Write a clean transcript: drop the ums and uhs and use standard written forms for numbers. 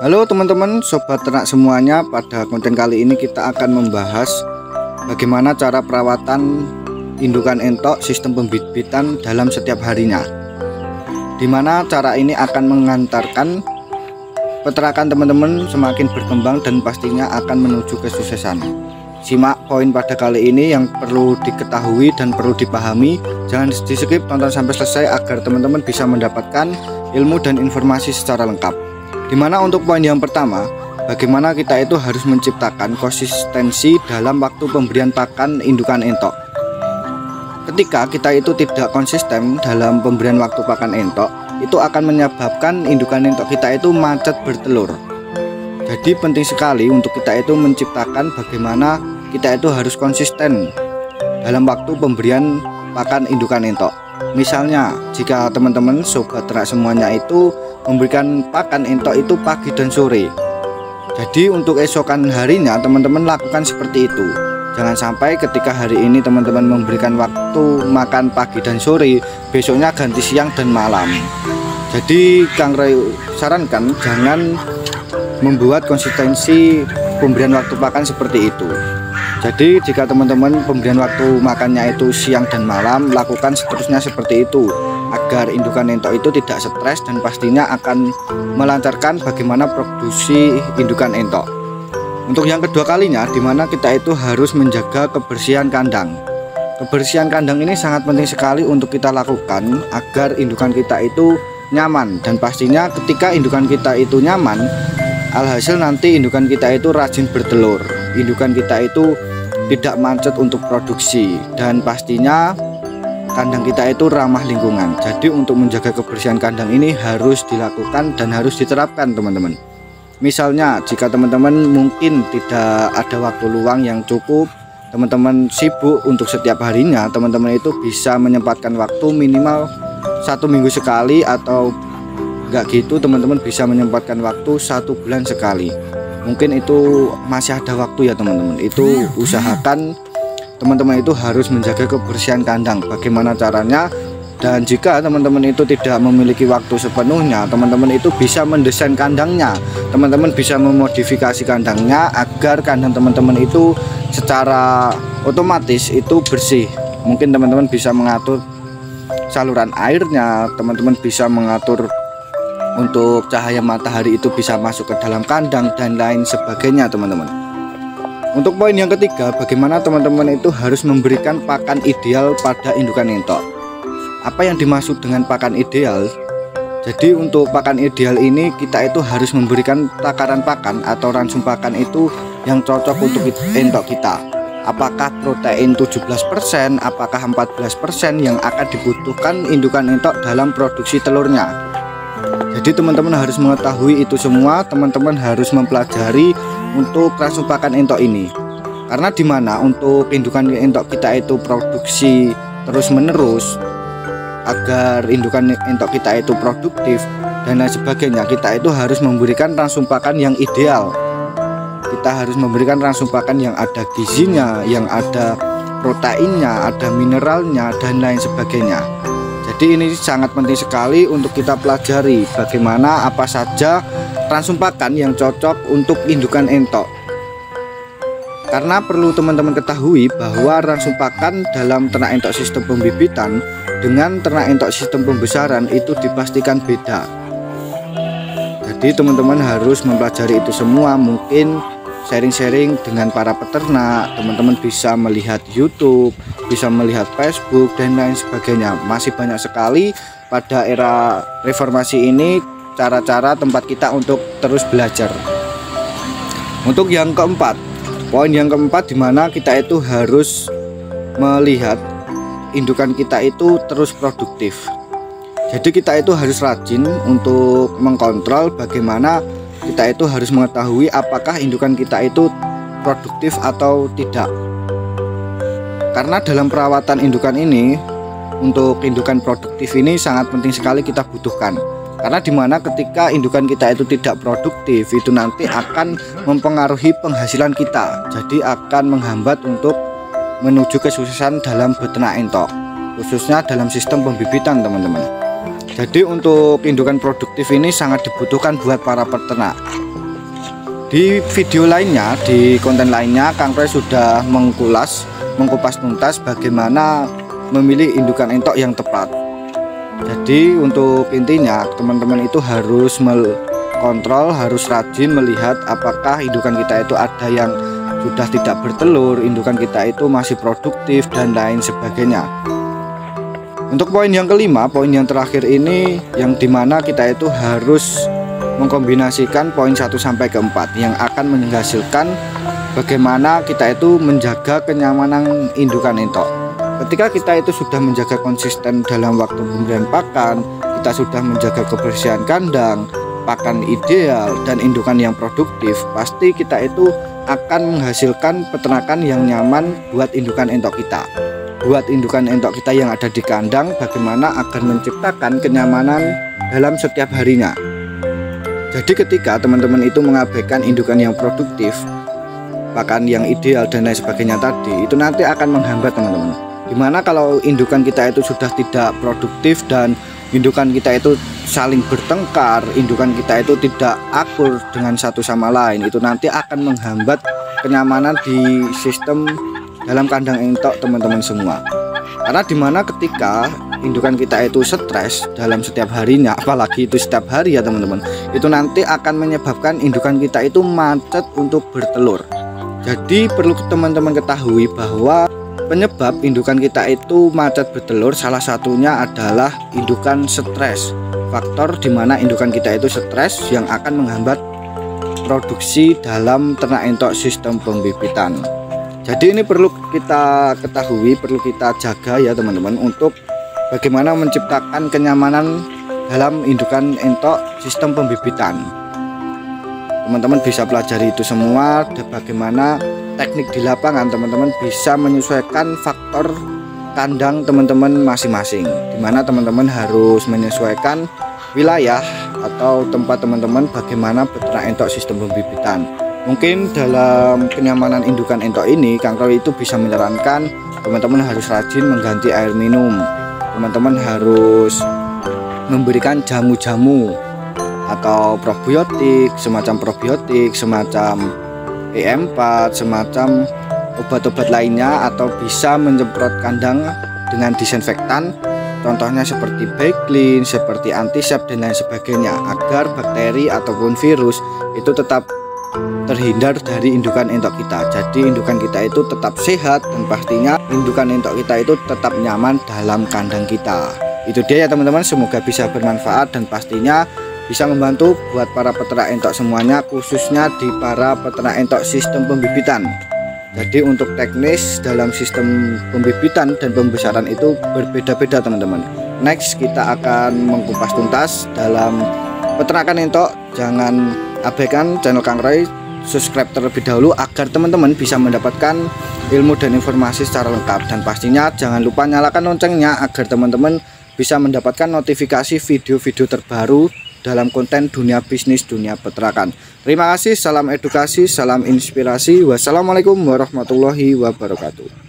Halo teman-teman, sobat ternak semuanya. Pada konten kali ini kita akan membahas bagaimana cara perawatan indukan entok sistem pembibitan dalam setiap harinya, dimana cara ini akan mengantarkan peternakan teman-teman semakin berkembang dan pastinya akan menuju kesuksesan. Simak poin pada kali ini yang perlu diketahui dan perlu dipahami. Jangan di skip, tonton sampai selesai agar teman-teman bisa mendapatkan ilmu dan informasi secara lengkap. Dimana untuk poin yang pertama, bagaimana kita itu harus menciptakan konsistensi dalam waktu pemberian pakan indukan entok. Ketika kita itu tidak konsisten dalam pemberian waktu pakan entok, itu akan menyebabkan indukan entok kita itu macet bertelur. Jadi penting sekali untuk kita itu menciptakan bagaimana kita itu harus konsisten dalam waktu pemberian pakan indukan entok. Misalnya jika teman-teman sobat ternak semuanya itu memberikan pakan entok itu pagi dan sore, jadi untuk esokan harinya teman-teman lakukan seperti itu. Jangan sampai ketika hari ini teman-teman memberikan waktu makan pagi dan sore, besoknya ganti siang dan malam. Jadi Kang Roy sarankan jangan membuat konsistensi pemberian waktu pakan seperti itu. Jadi jika teman-teman pemberian waktu makannya itu siang dan malam, lakukan seterusnya seperti itu agar indukan entok itu tidak stres dan pastinya akan melancarkan bagaimana produksi indukan entok. Untuk yang kedua kalinya, dimana kita itu harus menjaga kebersihan kandang. Kebersihan kandang ini sangat penting sekali untuk kita lakukan agar indukan kita itu nyaman, dan pastinya ketika indukan kita itu nyaman, alhasil nanti indukan kita itu rajin bertelur, indukan kita itu tidak macet untuk produksi, dan pastinya kandang kita itu ramah lingkungan. Jadi untuk menjaga kebersihan kandang ini harus dilakukan dan harus diterapkan teman-teman. Misalnya jika teman-teman mungkin tidak ada waktu luang yang cukup, teman-teman sibuk untuk setiap harinya, teman-teman itu bisa menyempatkan waktu minimal 1 minggu sekali, atau enggak gitu teman-teman bisa menyempatkan waktu 1 bulan sekali. Mungkin itu masih ada waktu ya teman-teman. Itu usahakan teman-teman itu harus menjaga kebersihan kandang. Bagaimana caranya? Dan jika teman-teman itu tidak memiliki waktu sepenuhnya, teman-teman itu bisa mendesain kandangnya. Teman-teman bisa memodifikasi kandangnya agar kandang teman-teman itu secara otomatis itu bersih. Mungkin teman-teman bisa mengatur saluran airnya, teman-teman bisa mengatur untuk cahaya matahari itu bisa masuk ke dalam kandang dan lain sebagainya teman-teman. Untuk poin yang ketiga, bagaimana teman-teman itu harus memberikan pakan ideal pada indukan entok. Apa yang dimaksud dengan pakan ideal? Jadi untuk pakan ideal ini kita itu harus memberikan takaran pakan atau ransum pakan itu yang cocok untuk entok kita. Apakah protein 17%, apakah 14% yang akan dibutuhkan indukan entok dalam produksi telurnya. Jadi teman-teman harus mengetahui itu semua, teman-teman harus mempelajari untuk ransum pakan entok ini. Karena dimana untuk indukan entok kita itu produksi terus menerus, agar indukan entok kita itu produktif dan lain sebagainya, kita itu harus memberikan ransum pakan yang ideal. Kita harus memberikan ransum pakan yang ada gizinya, yang ada proteinnya, ada mineralnya dan lain sebagainya. Jadi ini sangat penting sekali untuk kita pelajari bagaimana apa saja ransum pakan yang cocok untuk indukan entok. Karena perlu teman-teman ketahui bahwa ransum pakan dalam ternak entok sistem pembibitan dengan ternak entok sistem pembesaran itu dipastikan beda. Jadi teman-teman harus mempelajari itu semua. Mungkin sharing-sharing dengan para peternak, teman-teman bisa melihat YouTube, bisa melihat Facebook dan lain sebagainya. Masih banyak sekali pada era reformasi ini cara-cara tempat kita untuk terus belajar. Untuk yang keempat, poin yang keempat, dimana kita itu harus melihat indukan kita itu terus produktif. Jadi kita itu harus rajin untuk mengkontrol bagaimana kita itu harus mengetahui apakah indukan kita itu produktif atau tidak. Karena dalam perawatan indukan ini, untuk indukan produktif ini sangat penting sekali kita butuhkan. Karena dimana ketika indukan kita itu tidak produktif, itu nanti akan mempengaruhi penghasilan kita. Jadi akan menghambat untuk menuju kesuksesan dalam beternak entok, khususnya dalam sistem pembibitan teman-teman. Jadi untuk indukan produktif ini sangat dibutuhkan buat para peternak. Di video lainnya, di konten lainnya, Kang Roy sudah mengkupas tuntas bagaimana memilih indukan entok yang tepat. Jadi untuk intinya teman-teman itu harus kontrol, harus rajin melihat apakah indukan kita itu ada yang sudah tidak bertelur, indukan kita itu masih produktif dan lain sebagainya. Untuk poin yang kelima, poin yang terakhir ini yang dimana kita itu harus mengkombinasikan poin 1 sampai ke 4 yang akan menghasilkan bagaimana kita itu menjaga kenyamanan indukan entok. Ketika kita itu sudah menjaga konsisten dalam waktu pemberian pakan, kita sudah menjaga kebersihan kandang, pakan ideal dan indukan yang produktif, pasti kita itu akan menghasilkan peternakan yang nyaman buat indukan entok kita. Buat indukan entok kita yang ada di kandang, bagaimana agar menciptakan kenyamanan dalam setiap harinya. Jadi ketika teman-teman itu mengabaikan indukan yang produktif, pakan yang ideal dan lain sebagainya tadi, itu nanti akan menghambat teman-teman. Dimana kalau indukan kita itu sudah tidak produktif dan indukan kita itu saling bertengkar, indukan kita itu tidak akur dengan satu sama lain, itu nanti akan menghambat kenyamanan di sistem dalam kandang entok teman-teman semua. Karena dimana ketika indukan kita itu stres dalam setiap harinya, apalagi itu setiap hari ya teman-teman, itu nanti akan menyebabkan indukan kita itu macet untuk bertelur. Jadi perlu teman-teman ketahui bahwa penyebab indukan kita itu macet bertelur salah satunya adalah indukan stres. Faktor dimana indukan kita itu stres yang akan menghambat produksi dalam ternak entok sistem pembibitan. Jadi ini perlu kita ketahui, perlu kita jaga ya teman-teman, untuk bagaimana menciptakan kenyamanan dalam indukan entok sistem pembibitan. Teman-teman bisa pelajari itu semua, dan bagaimana teknik di lapangan teman-teman bisa menyesuaikan faktor kandang teman-teman masing-masing, dimana teman-teman harus menyesuaikan wilayah atau tempat teman-teman bagaimana beternak entok sistem pembibitan. Mungkin dalam kenyamanan indukan entok ini, Kang Roy itu bisa menyarankan teman-teman harus rajin mengganti air minum, teman-teman harus memberikan jamu-jamu atau probiotik, semacam E4, semacam obat-obat lainnya, atau bisa menyemprot kandang dengan disinfektan, contohnya seperti Backlin, seperti antisep dan lain sebagainya, agar bakteri ataupun virus itu tetap terhindar dari indukan entok kita. Jadi indukan kita itu tetap sehat dan pastinya indukan entok kita itu tetap nyaman dalam kandang kita. Itu dia ya teman-teman, semoga bisa bermanfaat dan pastinya bisa membantu buat para peternak entok semuanya, khususnya di para peternak entok sistem pembibitan. Jadi untuk teknis dalam sistem pembibitan dan pembesaran itu berbeda-beda teman-teman. Next kita akan mengupas tuntas dalam peternakan entok. Jangan abaikan channel Kang Roy, subscribe terlebih dahulu agar teman-teman bisa mendapatkan ilmu dan informasi secara lengkap, dan pastinya jangan lupa nyalakan loncengnya agar teman-teman bisa mendapatkan notifikasi video-video terbaru dalam konten dunia bisnis, dunia peternakan. Terima kasih, salam edukasi, salam inspirasi. Wassalamualaikum warahmatullahi wabarakatuh.